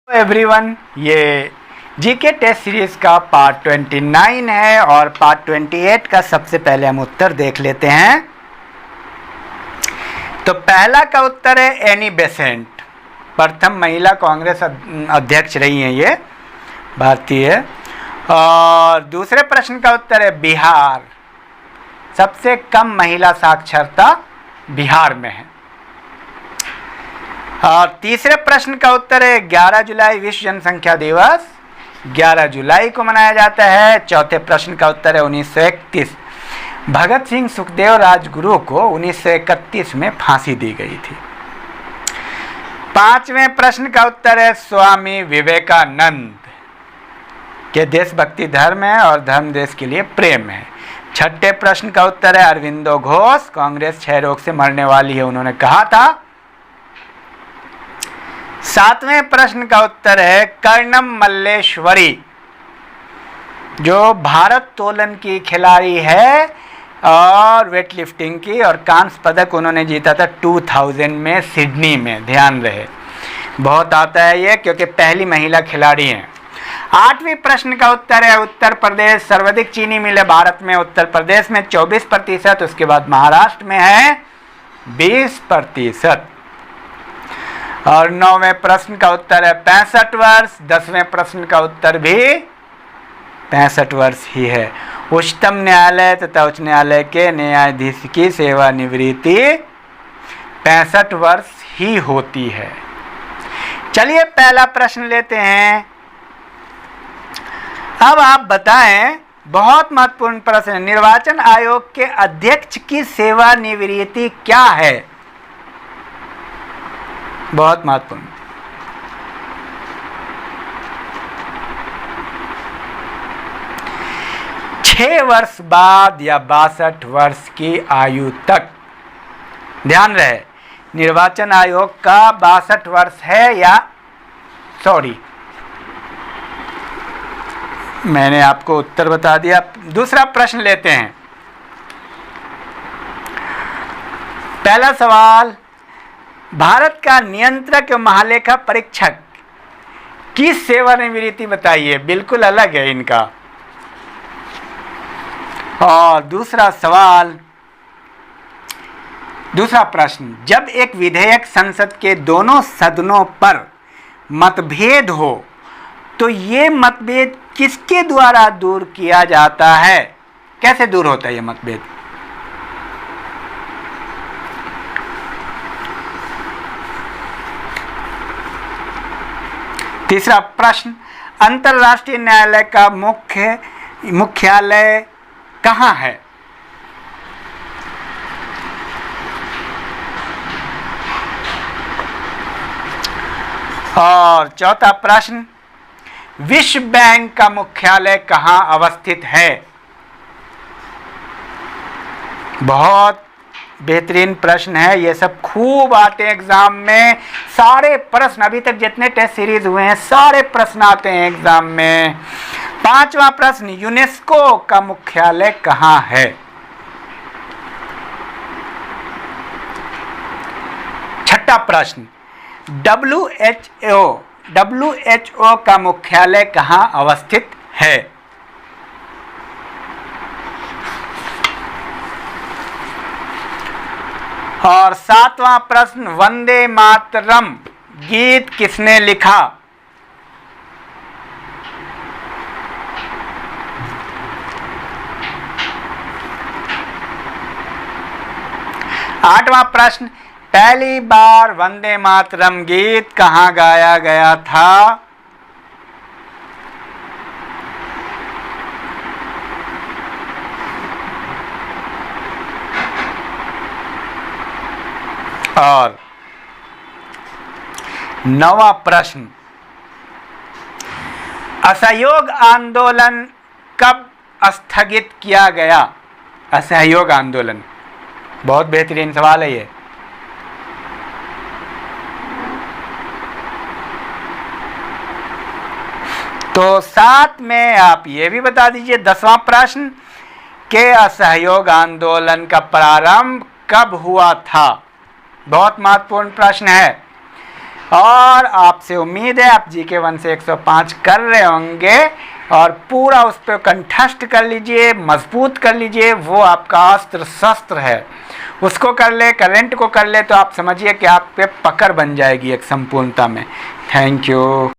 Everyone, ये GK test series का part 29 है और पार्ट 28 का सबसे पहले हम उत्तर देख लेते हैं। तो पहला का उत्तर है एनी बेसेंट, प्रथम महिला कांग्रेस अध्यक्ष रही हैं ये भारतीय। और दूसरे प्रश्न का उत्तर है बिहार, सबसे कम महिला साक्षरता बिहार में है। और तीसरे प्रश्न का उत्तर है 11 जुलाई विश्व जनसंख्या दिवस 11 जुलाई को मनाया जाता है। चौथे प्रश्न का उत्तर है 1931, भगत सिंह सुखदेव राजगुरु को 1931 में फांसी दी गई थी। पांचवें प्रश्न का उत्तर है स्वामी विवेकानंद के देशभक्ति धर्म है और धर्म देश के लिए प्रेम है। छठे प्रश्न का उत्तर है अरविंदो घोष, कांग्रेस क्षय रोग से मरने वाली है, उन्होंने कहा था। सातवें प्रश्न का उत्तर है कर्णम मल्लेश्वरी, जो भारत तोलन की खिलाड़ी है और वेट लिफ्टिंग की, और कांस्य पदक उन्होंने जीता था 2000 में सिडनी में, ध्यान रहे। बहुत आता है ये क्योंकि पहली महिला खिलाड़ी हैं। आठवीं प्रश्न का उत्तर है उत्तर प्रदेश, सर्वाधिक चीनी मिल है भारत में, उत्तर प्रदेश में 24%, उसके बाद महाराष्ट्र में है 20%। और नौवें प्रश्न का उत्तर है 65 वर्ष, 10वें प्रश्न का उत्तर भी 65 वर्ष ही है। उच्चतम न्यायालय तथा उच्च न्यायालय के न्यायाधीश की सेवानिवृत्ति 65 वर्ष ही होती है। चलिए पहला प्रश्न लेते हैं। अब आप बताएं, बहुत महत्वपूर्ण प्रश्न है, निर्वाचन आयोग के अध्यक्ष की सेवानिवृत्ति क्या है? बहुत महत्वपूर्ण। छह वर्ष बाद या 62 वर्ष की आयु तक, ध्यान रहे, निर्वाचन आयोग का 62 वर्ष है या मैंने आपको उत्तर बता दिया। दूसरा प्रश्न लेते हैं। पहला सवाल, भारत का नियंत्रक महालेखा परीक्षक की सेवानिवृत्ति बताइए, बिल्कुल अलग है इनका। और दूसरा सवाल, दूसरा प्रश्न, जब एक विधेयक संसद के दोनों सदनों पर मतभेद हो तो ये मतभेद किसके द्वारा दूर किया जाता है? कैसे दूर होता है ये मतभेद? तीसरा प्रश्न, अंतर्राष्ट्रीय न्यायालय का मुख्यालय कहाँ है? और चौथा प्रश्न, विश्व बैंक का मुख्यालय कहाँ अवस्थित है? बहुत बेहतरीन प्रश्न है, ये सब खूब आते हैं एग्जाम में। सारे प्रश्न, अभी तक जितने टेस्ट सीरीज हुए हैं सारे प्रश्न आते हैं एग्जाम में। पांचवा प्रश्न, यूनेस्को का मुख्यालय कहाँ है? छठा प्रश्न, WHO का मुख्यालय कहाँ अवस्थित है? और सातवां प्रश्न, वंदे मातरम गीत किसने लिखा? आठवां प्रश्न, पहली बार वंदे मातरम गीत कहाँ गाया गया था? और नौवां प्रश्न, असहयोग आंदोलन कब स्थगित किया गया? असहयोग आंदोलन, बहुत बेहतरीन सवाल है ये। तो साथ में आप ये भी बता दीजिए, 10वां प्रश्न, के असहयोग आंदोलन का प्रारंभ कब हुआ था? बहुत महत्वपूर्ण प्रश्न है। और आपसे उम्मीद है आप GK 1 से 105 कर रहे होंगे और पूरा उस पर कंठस्थ कर लीजिए, मजबूत कर लीजिए। वो आपका अस्त्र शस्त्र है, उसको कर ले, करंट को कर ले तो आप समझिए कि आप पे पकड़ बन जाएगी एक संपूर्णता में। Thank you.